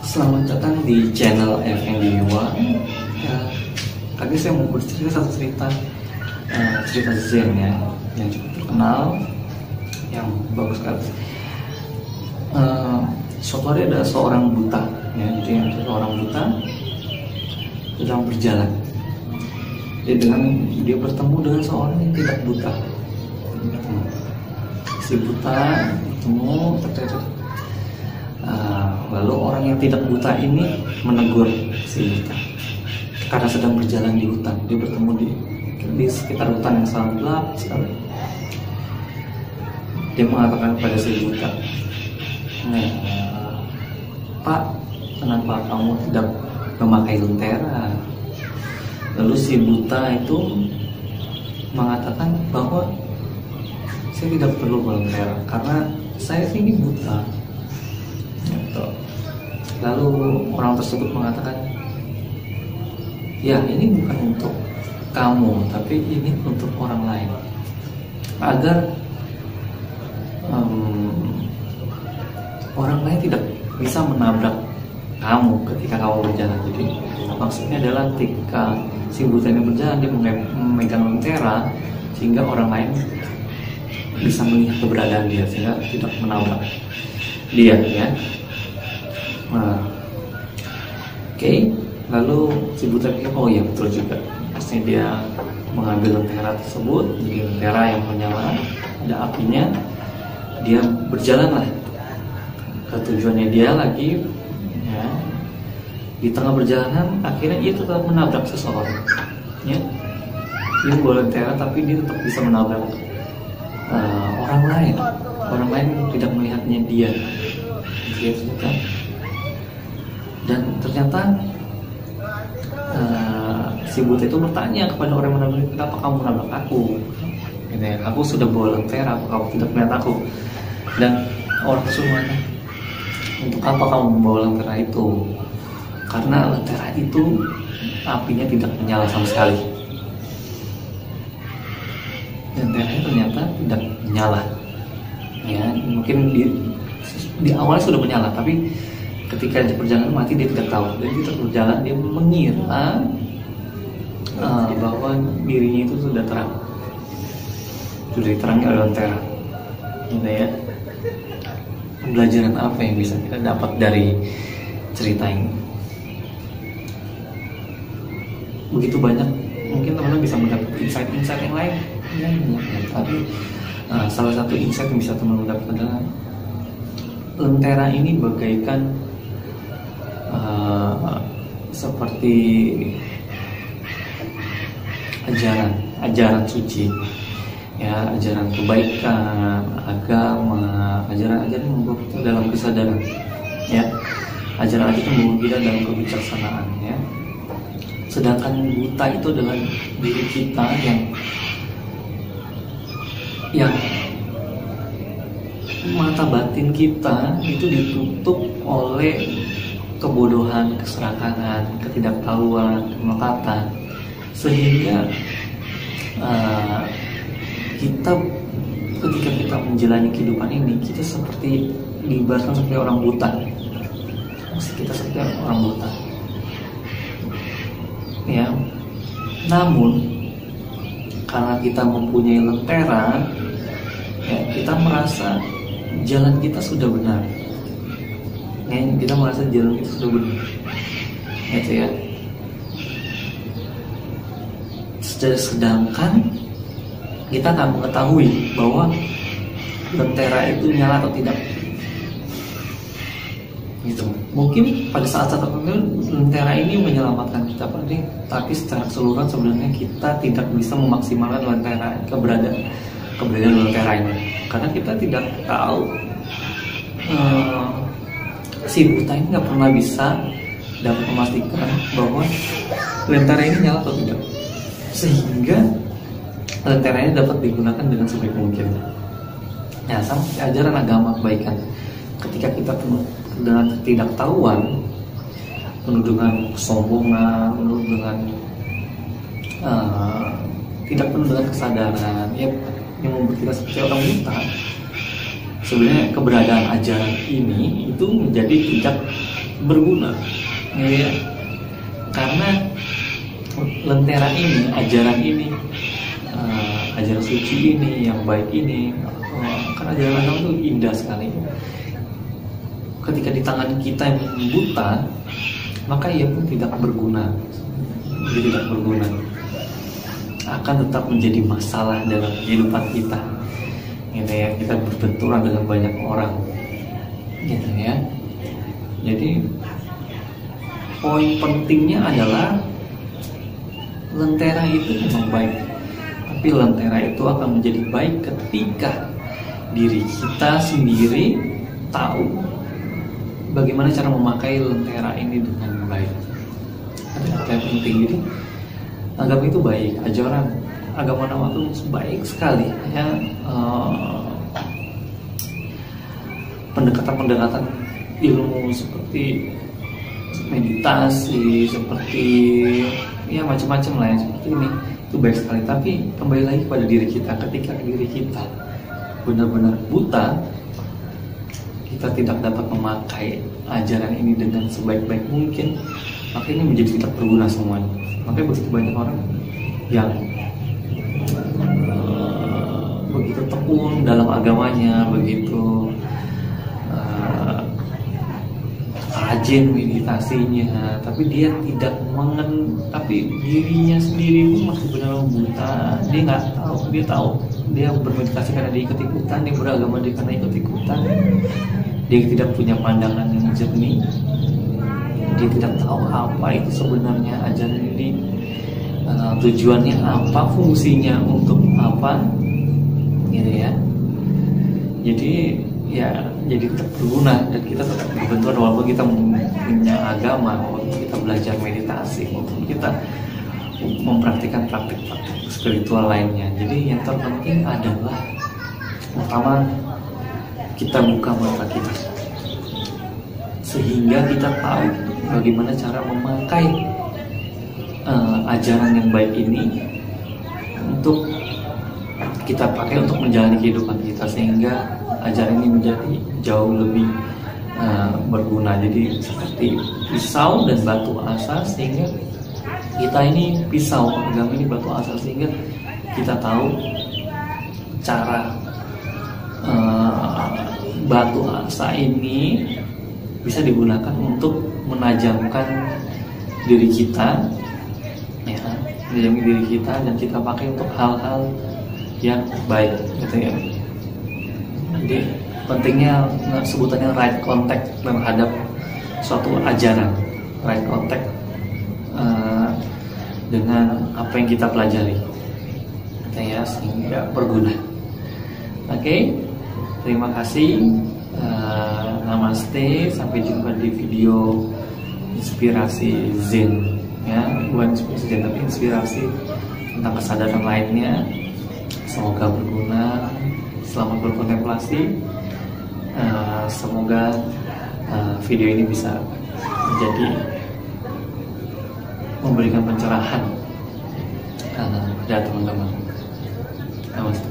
Selamat datang di channel FND1. Tadi saya mau bercerita satu cerita Zen ya, yang cukup terkenal, yang bagus sekali. Suatu hari ada seorang buta, ya, jadi ada seorang buta sedang berjalan. Dia bertemu dengan seorang yang tidak buta. Si buta bertemu, lalu orang yang tidak buta ini menegur si buta karena sedang berjalan di hutan. Dia bertemu di sekitar hutan yang sangat gelap sekali. Dia mengatakan kepada si buta, "Pak, kenapa kamu tidak memakai lentera?" Lalu si buta itu mengatakan bahwa saya tidak perlu lentera karena saya ini buta. Lalu orang tersebut mengatakan, "Ya, ini bukan untuk kamu, tapi ini untuk orang lain, agar orang lain tidak bisa menabrak kamu ketika kamu berjalan." Jadi maksudnya adalah ketika si buta ini berjalan, dia memegang lentera sehingga orang lain bisa melihat keberadaan dia sehingga tidak menabrak dia, ya. Oke. Lalu si buta pikir, oh iya betul juga. Pastinya dia mengambil lentera tersebut, jadi lentera yang menyala, ada apinya. Dia berjalanlah ke tujuannya dia lagi, ya. Di tengah perjalanan akhirnya dia tetap menabrak seseorang, ya. Dia membawa lentera tapi dia tetap bisa menabrak orang lain. Orang lain tidak melihatnya dia, kan? Dan ternyata si buta itu bertanya kepada orang yang menabrak, "Kenapa kamu menabrak aku? Aku sudah bawa lentera, apa kamu tidak melihat aku?" Dan orang tersebut mengatakan, "Untuk apa kamu membawa lentera itu? Karena lentera itu apinya tidak menyala sama sekali." Lenteranya ternyata tidak menyala. Ya, mungkin di awalnya sudah menyala, tapi ketika di perjalanan mati dia tidak tahu. Dan dia berjalan, dia mengira bahwa dirinya itu sudah terang, sudah diterangi oleh lentera. Gitu ya. Pembelajaran apa yang bisa kita dapat dari cerita ini? Begitu banyak, mungkin teman-teman bisa mendapat insight-insight yang lain. Ya, tapi salah satu insight yang bisa teman-teman dapat adalah lentera ini bagaikan seperti ajaran suci, ya, ajaran kebaikan, agama, ajaran yang membawa kita dalam kesadaran, ya, ajaran yang membawa kita dalam kebijaksanaan, ya. Sedangkan buta itu adalah diri kita yang mata batin kita itu ditutup oleh kebodohan, keserakahan, ketidaktahuan, kemelekatan, sehingga kita ketika kita menjalani kehidupan ini, kita seperti diibaratkan seperti orang buta. Kita seperti orang buta, ya. Namun karena kita mempunyai lentera, ya, kita merasa jalan kita sudah benar. Ya, kita merasa jalan kita sudah benar, gitu ya. Sedangkan kita nggak mengetahui bahwa lentera itu nyala atau tidak. Gitu. Mungkin pada saat tertentu lentera ini menyelamatkan kita, tapi secara keseluruhan sebenarnya kita tidak bisa memaksimalkan keberadaan lentera ini, karena kita tidak tahu. Si buta ini nggak pernah bisa dapat memastikan bahwa lentera ini nyala atau tidak, sehingga lentera ini dapat digunakan dengan sebaik mungkin. Ya, sama ajaran agama kebaikan. Ketika kita penuh dengan ketidaktahuan, penuh dengan kesombongan, penuh dengan tidak penuh dengan kesadaran, ya, yang membuat kita seperti orang buta, sebenarnya keberadaan ajaran ini itu menjadi tidak berguna, ya. Karena lentera ini, ajaran ini, ajaran suci ini, yang baik ini, karena ajaran agama itu indah sekali. Ketika di tangan kita yang buta, maka ia pun tidak berguna, tidak berguna, akan tetap menjadi masalah dalam kehidupan kita. Gitu ya, kita berbenturan dengan banyak orang, gitu ya. Jadi poin pentingnya adalah lentera itu memang baik, tapi lentera itu akan menjadi baik ketika diri kita sendiri tahu bagaimana cara memakai lentera ini dengan baik. Ada yang penting. Jadi agama itu baik, ajaran agama Nama itu baik sekali ya. Pendekatan-pendekatan ilmu seperti meditasi, seperti ya macam-macam lah ya, seperti ini itu baik sekali. Tapi kembali lagi pada diri kita, ketika diri kita benar-benar buta, kita tidak dapat memakai ajaran ini dengan sebaik-baik mungkin, maka ini menjadi tidak berguna semuanya. Makanya begitu banyak orang yang begitu tekun dalam agamanya, begitu rajin meditasinya, tapi dia tidak tapi dirinya sendiri pun masih benar-benar buta. Dia nggak tahu, dia tahu dia bermeditasi karena dia ikut-ikutan, dia beragama dia karena ikut-ikutan, dia tidak punya pandangan yang jernih, dia tidak tahu apa itu sebenarnya ajaran ini, tujuannya apa, fungsinya untuk apa, gitu ya. Jadi tetap berguna dan kita tetap berbenturan walaupun kita punya agama, walaupun kita belajar meditasi, walaupun kita mempraktikkan praktik-praktik spiritual lainnya. Jadi yang terpenting adalah pertama kita buka mata kita sehingga kita tahu bagaimana cara memakai ajaran yang baik ini untuk kita pakai untuk menjalani kehidupan kita, sehingga ajaran ini menjadi jauh lebih berguna. Jadi seperti pisau dan batu asa, sehingga kita ini pisau, agama ini batu asa, sehingga kita tahu cara batu asa ini bisa digunakan untuk menajamkan diri kita, ya, menajamkan diri kita, dan kita pakai untuk hal-hal yang baik, gitu ya. Jadi pentingnya sebutannya right contact terhadap suatu ajaran, right contact dengan apa yang kita pelajari, gitu ya, sehingga berguna. Oke, terima kasih. Namaste, sampai jumpa di video inspirasi Zen, ya, bukan inspirasi Zen tapi inspirasi tentang kesadaran lainnya. Semoga berguna, selamat berkontemplasi. Semoga video ini bisa menjadi memberikan pencerahan pada teman-teman. Namaste.